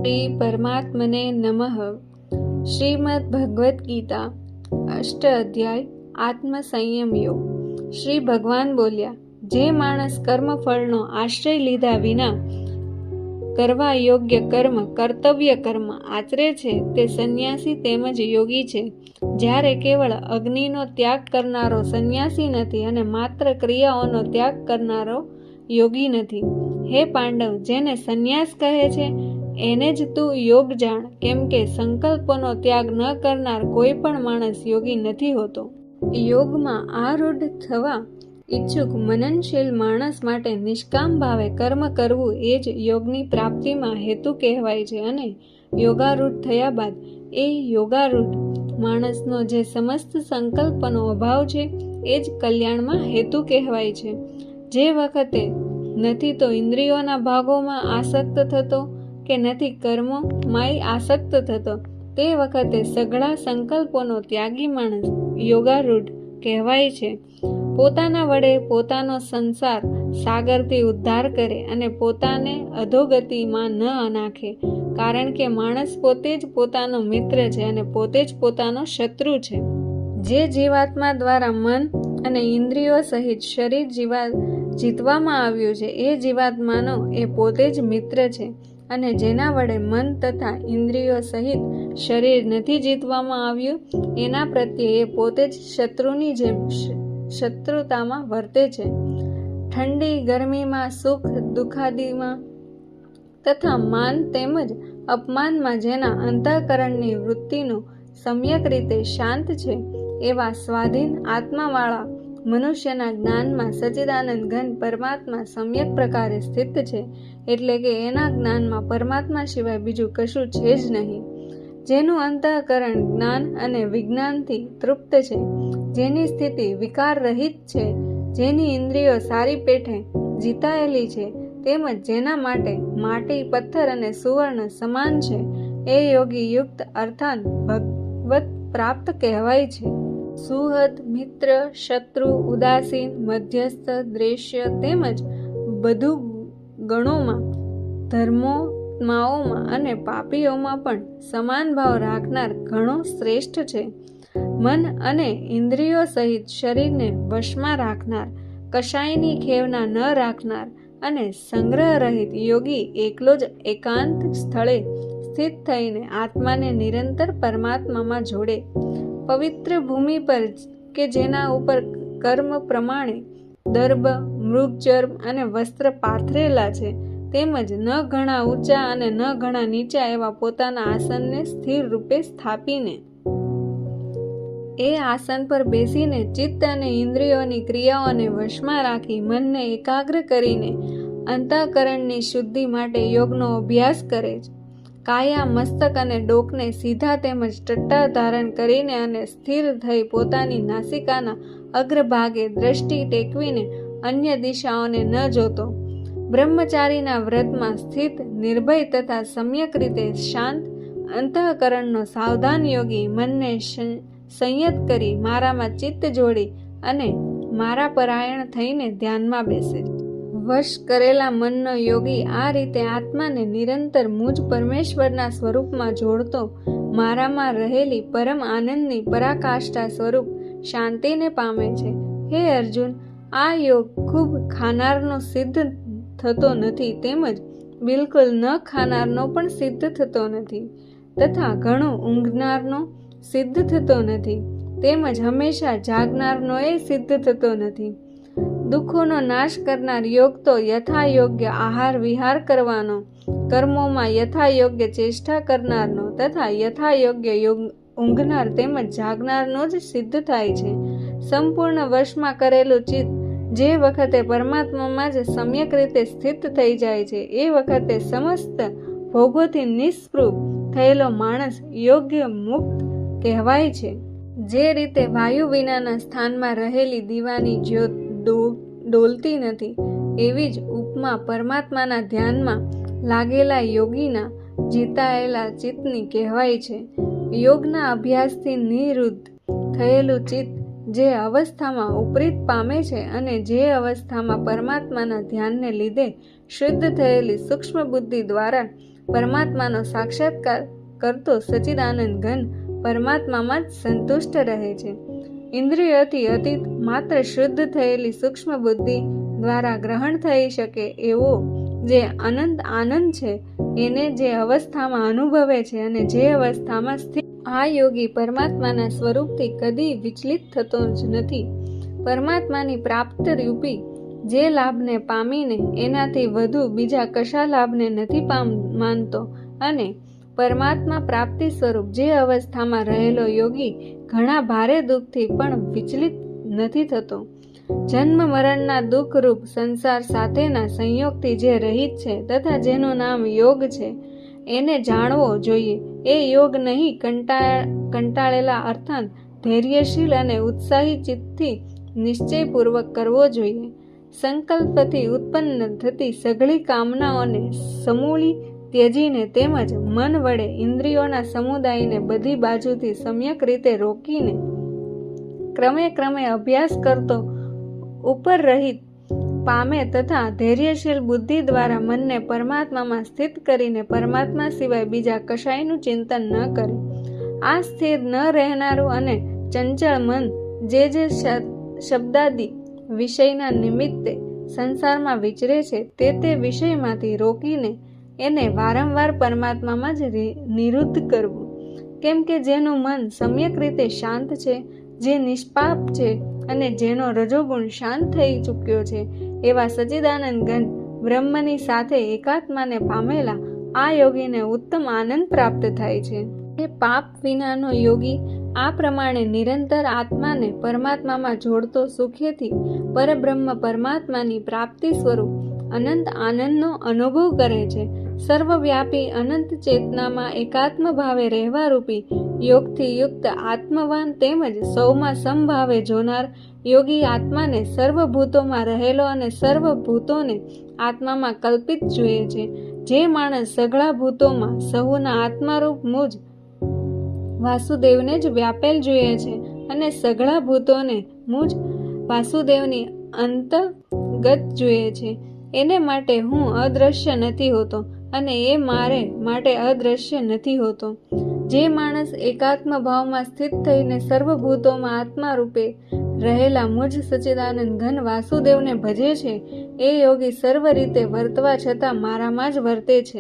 શ્રી પરમાત્મને નમઃ. શ્રીમદ ભગવદ્ ગીતા 8 અધ્યાય આત્મસંયમ યોગ. શ્રી ભગવાન બોલ્યા, જે માણસ કર્મફળનો આશ્રય લીધા વિના કરવા યોગ્ય કર્મ કર્તવ્ય કર્મ આચરે છે તે સંન્યાસી તેમજ યોગી છે. જ્યારે કેવળ અગ્નિનો ત્યાગ કરનારો સંન્યાસી નથી અને માત્ર ક્રિયાઓનો ત્યાગ કરનારો યોગી નથી. હે પાંડવ, જેને સંન્યાસ કહે છે એને જ તું યોગ જાણ, કેમ કે સંકલ્પોનો ત્યાગ ન કરનાર કોઈ પણ માણસ યોગી નથી હોતો. યોગમાં આરૂઢ થવા ઈચ્છુક મનનશીલ માણસ માટે નિષ્કામ ભાવે કર્મ કરવું એ જ યોગની પ્રાપ્તિમાં હેતુ કહેવાય છે. અને યોગારૂઢ થયા બાદ એ યોગારૂઢ માણસનો જે સમસ્ત સંકલ્પનો અભાવ છે એ જ કલ્યાણમાં હેતુ કહેવાય છે. જે વખતે નથી તો ઇન્દ્રિયોના ભાગોમાં આસક્ત થતો કે નથી કર્મોમાંય આસક્ત થતો, તે વખતે સઘળા સંકલ્પોનો ત્યાગી માણસ યોગારૂઢ કહેવાય છે. પોતાના વડે પોતાનો સંસાર સાગરથી ઉદ્ધાર કરે અને પોતાને અધોગતિમાં ન નાખે, કારણ કે માણસ પોતે જ પોતાનો મિત્ર છે અને પોતે જ પોતાનો શત્રુ છે. જે જીવાત્મા દ્વારા મન અને ઇન્દ્રિયો સહિત શરીર જીતવામાં આવ્યું છે એ જીવાત્માનો એ પોતે જ મિત્ર છે, અને જેના વડે મન તથા ઇન્દ્રિયો સહિત શરીર નથી જીતવામાં આવ્યું એના પ્રત્યે એ પોતે જ શત્રુની જેમ શત્રુતામાં વર્તે છે. ઠંડી ગરમીમાં, સુખ દુઃખાદિમાં તથા માન તેમજ અપમાનમાં જેના અંતઃકરણની વૃત્તિનું સમ્યક રીતે શાંત છે, એવા સ્વાધીન આત્માવાળા મનુષ્યના જ્ઞાનમાં સચ્ચિદાનંદ ઘન પરમાત્મા સમ્યક પ્રકારે સ્થિત છે. એટલે કે એના જ્ઞાનમાં પરમાત્મા સિવાય બીજું કશું છે જ નહીં. જેનું અંતઃકરણ જ્ઞાન અને વિજ્ઞાનથી તૃપ્ત છે, જેની સ્થિતિ વિકાર રહિત છે, જેની ઇન્દ્રિયો સારી પેઠે જીતાયેલી છે, તેમજ જેના માટે માટી, પથ્થર અને સુવર્ણ સમાન છે, એ યોગી યુક્ત અર્થાત ભગવત પ્રાપ્ત કહેવાય છે. સુહૃદ, મિત્ર, શત્રુ, ઉદાસીન, મધ્યસ્થ, દ્વેષ્ય તેમજ બધુ ગણોમાં, ધર્મોત્માઓમાં અને પાપીઓમાં પણ સમાન ભાવ રાખનાર ઘણો શ્રેષ્ઠ છે. મન અને ઇન્દ્રિયો સહિત શરીરને વશમાં રાખનાર, કશાયની ખેવના ન રાખનાર અને સંગ્રહ રહિત યોગી એકલો જ એકાંત સ્થળે સ્થિત થઈને આત્માને નિરંતર પરમાત્મામાં જોડે. પવિત્ર ભૂમિ પર કે જેના ઉપર કર્મ પ્રમાણે દર્ભ, મૃગચર્મ અને વસ્ત્ર પાથરેલા છે, તેમજ ન ઘણા ઊંચા અને ન ઘણા નીચા એવા પોતાના આસનને સ્થિર રૂપે સ્થાપીને એ આસન પર બેસીને ચિત્ત અને ઇન્દ્રિયોની ક્રિયાઓને વશમાં રાખી મનને એકાગ્ર કરીને અંતઃકરણની શુદ્ધિ માટે યોગનો અભ્યાસ કરે છે. કાયા, મસ્તક અને ડોકને સીધા તેમજ ટટ્ટા ધારણ કરીને અને સ્થિર થઈ પોતાની નાસિકાના અગ્રભાગે દ્રષ્ટિ ટેકવીને અન્ય દિશાઓને ન જોતો, બ્રહ્મચારીના વ્રતમાં સ્થિત નિર્ભય તથા સમ્યક રીતે શાંત અંતઃકરણનો સાવધાન યોગી મનને સંયત કરી મારામાં ચિત્ત જોડી અને મારા પરાયણ થઈને ધ્યાનમાં બેસે. વશ કરેલા મનનો યોગી આ રીતે આત્માને નિરંતર મુજ પરમેશ્વરના સ્વરૂપમાં જોડતો મારામાં રહેલી પરમ આનંદની પરાકાષ્ઠા સ્વરૂપ શાંતિને પામે છે. હે અર્જુન, આ યોગ ખૂબ ખાનારનો સિદ્ધ થતો નથી, તેમજ બિલકુલ ન ખાનારનો પણ સિદ્ધ થતો નથી, તથા ઘણો ઊંઘનારનો સિદ્ધ થતો નથી, તેમજ હંમેશા જાગનારનો એ સિદ્ધ થતો નથી. દુઃખોનો નાશ કરનાર યોગ તો યથાયોગ્ય આહાર વિહાર કરવાનો, કર્મોમાં યથાયોગ્ય ચેષ્ટા કરનારનો તથા યથાયોગ્ય ઊંઘનાર તેમજ જાગનારનો જ સિદ્ધ થાય છે. સંપૂર્ણ વશમાં કરેલું ચિત્ત જે વખતે પરમાત્મામાં જ સમ્યક રીતે સ્થિત થઈ જાય છે, એ વખતે સમસ્ત ભોગોથી નિસ્પૃહ થયેલો માણસ યોગ્ય મુક્ત કહેવાય છે. જે રીતે વાયુ વિનાના સ્થાનમાં રહેલી દીવાની જ્યોત ડોલતી નથી, એવી જ ઉપમા પરમાત્માના ધ્યાનમાં લાગેલા યોગીના જીતાયેલા ચિત્તની કહેવાય છે. યોગના અભ્યાસથી નિરુદ્ધ થયેલું ચિત્ત જે અવસ્થામાં ઉપરીત પામે છે અને જે અવસ્થામાં પરમાત્માના ધ્યાનને લીધે શુદ્ધ થયેલી સૂક્ષ્મ બુદ્ધિ દ્વારા પરમાત્માનો સાક્ષાત્કાર કરતો સચ્ચિદાનંદ ઘન પરમાત્મામાં જ સંતુષ્ટ રહે છે. ઇન્દ્રિયોથી અતીત માત્ર શુદ્ધ થયેલી સૂક્ષ્મ બુદ્ધિ દ્વારા ગ્રહણ થઈ શકે એવો જે અનંત આનંદ છે એને જે અવસ્થામાં અનુભવે છે અને જે અવસ્થામાં સ્થિત આ યોગી પરમાત્માના સ્વરૂપથી કદી વિચલિત થતો જ નથી. પરમાત્માની પ્રાપ્ત રૂપી જે લાભને પામીને એનાથી વધુ બીજા કશા લાભને નથી માનતો અને પરમાત્મા પ્રાપ્તિ સ્વરૂપ જે અવસ્થામાં રહેલો યોગી ઘણા ભારે દુઃખથી પણ વિચલિત નથી થતો. જન્મ મરણના દુઃખરૂપ સંસાર સાથેના સંયોગથી જે રહિત છે તથા જેનું નામ યોગ છે એને જાણવો જોઈએ. એ યોગ નહીં કંટાળેલા અર્થાત ધૈર્યશીલ અને ઉત્સાહી ચિત્તથી નિશ્ચયપૂર્વક કરવો જોઈએ. સંકલ્પથી ઉત્પન્ન થતી સઘળી કામનાઓને સમૂળી ત્યજીને તેમજ મન વડે ઇન્દ્રિયોના સમુદાયને બધી બાજુથી સમ્યક રીતે રોકીને ક્રમે અભ્યાસ કરતો ઉપર રહિત પામે તથા ધૈર્યશીલ બુદ્ધિ દ્વારા મનને પરમાત્મામાં સ્થિત કરીને પરમાત્મા સિવાય બીજા કશાયનું ચિંતન ન કરે. આ સ્થિર ન રહેનારું અને ચંચળ મન જે શબ્દાદિ વિષયના નિમિત્તે સંસારમાં વિચરે છે તે વિષયમાંથી રોકીને એને વારંવાર પરમાત્મામાં જ નિરુદ્ધ કરવું. કેમ કે જેનું મન સમ્યક રીતે શાંત છે, જે નિષ્પાપ છે અને જેનો રજોગુણ શાંત થઈ ચૂક્યો છે એવા સચ્ચિદાનંદ ઘન બ્રહ્મની સાથે એકાત્માને પામેલા આ યોગીને ઉત્તમ આનંદ પ્રાપ્ત થાય છે. એ પાપ વિનાનો યોગી આ પ્રમાણે નિરંતર આત્માને પરમાત્મામાં જોડતો સુખેથી પરબ્રહ્મ પરમાત્માની પ્રાપ્તિ સ્વરૂપ અનંત આનંદનો અનુભવ કરે છે. સર્વવ્યાપી અનંત ચેતનામાં એકાત્મ ભાવે રહેવા રૂપી યોગથી યુક્ત આત્મવાન તેમજ સૌમાં સમભાવે જોનાર યોગી આત્માને સર્વભૂતોમાં રહેલો અને સર્વભૂતોને આત્મામાં કલ્પિત જોઈએ છે. જે માણસ સઘળા ભૂતોમાં સહુના આત્મારૂપ મુજ વાસુદેવને જ વ્યાપેલ જોઈએ છે અને સઘળા ભૂતોને મુજ વાસુદેવની અંતગત જોઈએ છે, એને માટે હું અદ્રશ્ય નથી હોતો અને એ મારે માટે અદ્રશ્ય નથી હોતો. જે માણસ એકાત્મ ભાવમાં સ્થિત થઈને સર્વભૂતોમાં આત્મા રૂપે રહેલા મુજ સચ્ચિદાનંદ ઘન વાસુદેવને ભજે છે એ યોગી સર્વ રીતે વર્તવા છતાં મારામાં જ વર્તે છે.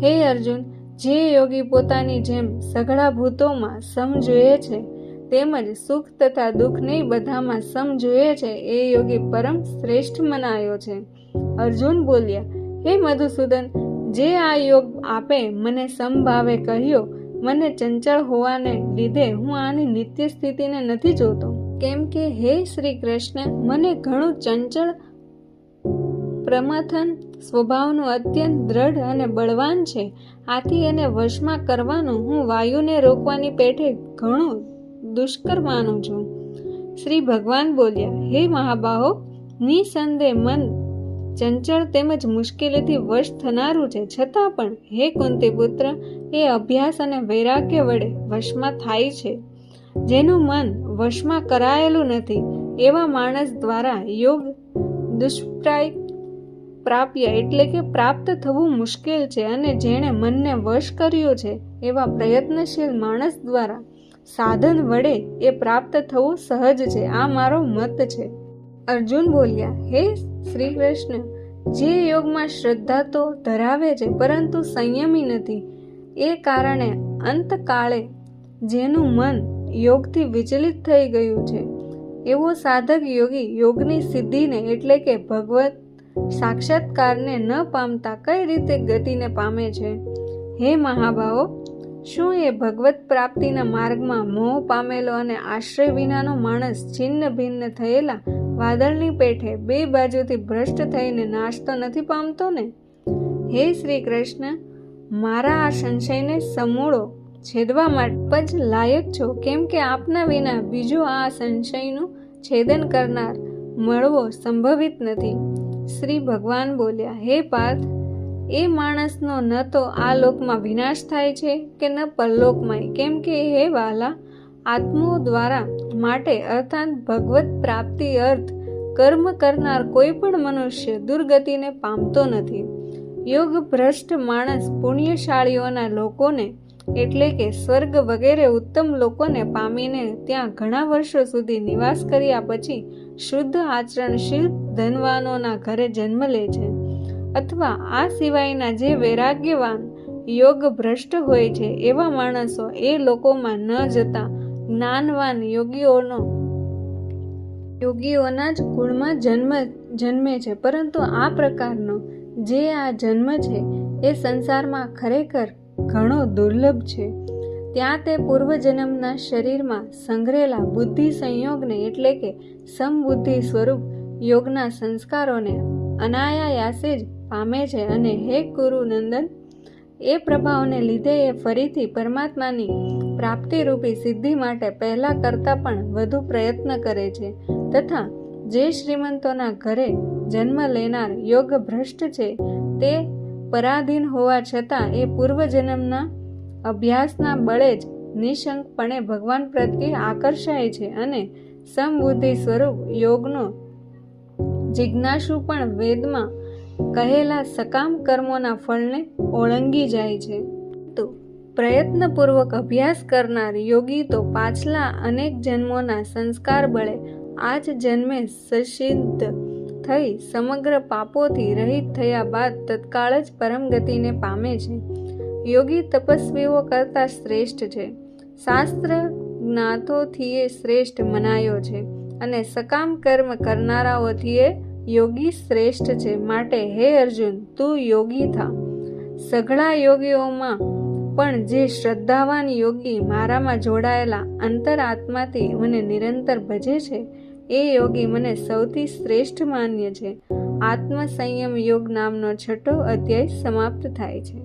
હે અર્જુન, જે યોગી પોતાની જેમ સઘળા ભૂતોમાં સમ જોઈએ છે તેમજ સુખ તથા દુઃખને બધામાં સમ જોઈએ છે એ યોગી પરમ શ્રેષ્ઠ મનાયો છે. અર્જુન બોલ્યા, હે મધુસૂદન, જે આ યોગ આપે મને સમભાવે કહ્યો, મને ચંચળ હોવાને લીધે હું આની નિત્ય સ્થિતિને નથી જોતો. કેમ કે હે શ્રી કૃષ્ણ, મને ઘણું ચંચળ પ્રમથન સ્વભાવનું અત્યંત દ્રઢ અને બળવાન છે. આથી એને વશમાં કરવાનું હું વાયુને રોકવાની પેઠે ઘણું દુષ્કર માનું છું. શ્રી ભગવાન બોલ્યા, હે મહાબાહો, નિસંદેહ મન ચંચળ તેમજ મુશ્કેલીથી વશ થનારું છે, છતાં પણ હે કુંતી પુત્ર, એ અભ્યાસ અને વૈરાગ્ય વડે વશમાં થાય છે. જેનું મન વશમાં કરાયેલું નથી એવા માણસ દ્વારા યોગ દુષ્પ્રાય પ્રાપ્ય એટલે કે પ્રાપ્ત થવું મુશ્કેલ છે અને જેણે મનને વશ કર્યું છે એવા પ્રયત્નશીલ માણસ દ્વારા સાધન વડે એ પ્રાપ્ત થવું સહજ છે. આ મારો મત છે. અર્જુન બોલ્યા, હે શ્રી કૃષ્ણ, જે યોગમાં શ્રદ્ધા તો ધરાવે છે પરંતુ સંયમી નથી, એ કારણે અંતકાળે જેનું મન યોગથી વિચલિત થઈ ગયું છે એવો સાધક યોગી યોગની સિદ્ધિને એટલે કે ભગવત સાક્ષાત્કારને ન પામતા કઈ રીતે ગતિને પામે છે? હે મહાભાવો, શું એ ભગવત પ્રાપ્તિના માર્ગમાં મોહ પામેલો અને આશ્રય વિનાનો માણસ છિન્ન ભિન્ન થયેલા વાદળની પેઠે બે બાજુથી ભ્રષ્ટ થઈને નાશતો નથી પામતો ને? હે શ્રી કૃષ્ણ, મારા આ સંશયને સમૂળો છેદવા માટે જ લાયક છો, કેમ કે આપના વિના બીજો આ સંશયનું છેદન કરનાર મળવો સંભવિત નથી. શ્રી ભગવાન બોલ્યા, હે પાર્થ, એ માણસનો ન તો આ લોકમાં વિનાશ થાય છે કે ન પરલોકમાં, કેમ કે હે વાલા, આત્માઓ દ્વારા માટે અર્થાત ભગવત પ્રાપ્તિ અર્થ કર્મ કરનાર કોઈ પણ મનુષ્ય દુર્ગતિને પામતો નથી. યોગ ભ્રષ્ટ માણસ પુણ્યશાળીઓના લોકોને એટલે કે સ્વર્ગ વગેરે ઉત્તમ લોકોને પામીને ત્યાં ઘણા વર્ષો સુધી નિવાસ કર્યા પછી શુદ્ધ આચરણશીલ ધનવાનોના ઘરે જન્મ લે છે. અથવા આ સિવાયના જે વૈરાગ્યવાન યોગ ભ્રષ્ટ હોય છે એવા માણસો એ લોકોમાં ન જતા જ્ઞાનવાન યોગીઓના જ કુળમાં જન્મે છે. પરંતુ આ પ્રકારનો જે આ જન્મ છે એ સંસારમાં ખરેખર ઘણો દુર્લભ છે. ત્યાં તે પૂર્વજન્મના શરીરમાં સંગ્રહેલા બુદ્ધિ સંયોગને એટલે કે સમબુદ્ધિ સ્વરૂપ યોગના સંસ્કારોને અનાયાસે જ પામે છે. અને હે કુરુનંદન, એ પ્રભાવને લીધે એ ફરીથી પરમાત્માની પ્રાપ્તિરૂપી સિદ્ધિ માટે પહેલા કરતાં પણ વધુ પ્રયત્ન કરે છે. તથા જે શ્રીમંતોના ઘરે જન્મ લેનાર યોગ ભ્રષ્ટ છે તે પરાધીન હોવા છતાં એ પૂર્વજન્મના અભ્યાસના બળે જ નિશંકપણે ભગવાન પ્રત્યે આકર્ષાય છે અને સમબુદ્ધિ સ્વરૂપ યોગનો જિજ્ઞાસુ પણ વેદમાં કહેલા સકામ કર્મોના ફળને ઓળંગી જાય છે. તો પ્રયત્નપૂર્વક અભ્યાસ કરનાર યોગી તો પાછલા અનેક જન્મોના સંસ્કાર બળે આ જ જન્મે સસિદ્ધ થઈ સમગ્ર પાપોથી રહિત થયા બાદ તત્કાળ જ પરમ ગતિને પામે છે. યોગી તપસ્વીઓ કરતાં શ્રેષ્ઠ છે. શાસ્ત્ર જ્ઞાતોથી એ શ્રેષ્ઠ મનાયો છે અને સકામ કર્મ કરનારાઓથી એ યોગી શ્રેષ્ઠ છે. માટે હે અર્જુન, તું યોગી થા. સઘળા યોગીઓમાં પણ જે શ્રદ્ધાવાન યોગી મારામાં જોડાયેલા અંતરાત્માથી મને નિરંતર ભજે છે એ યોગી મને સૌથી શ્રેષ્ઠ માન્ય છે. આત્મસંયમ યોગ નામનો 6 અધ્યાય સમાપ્ત થાય છે.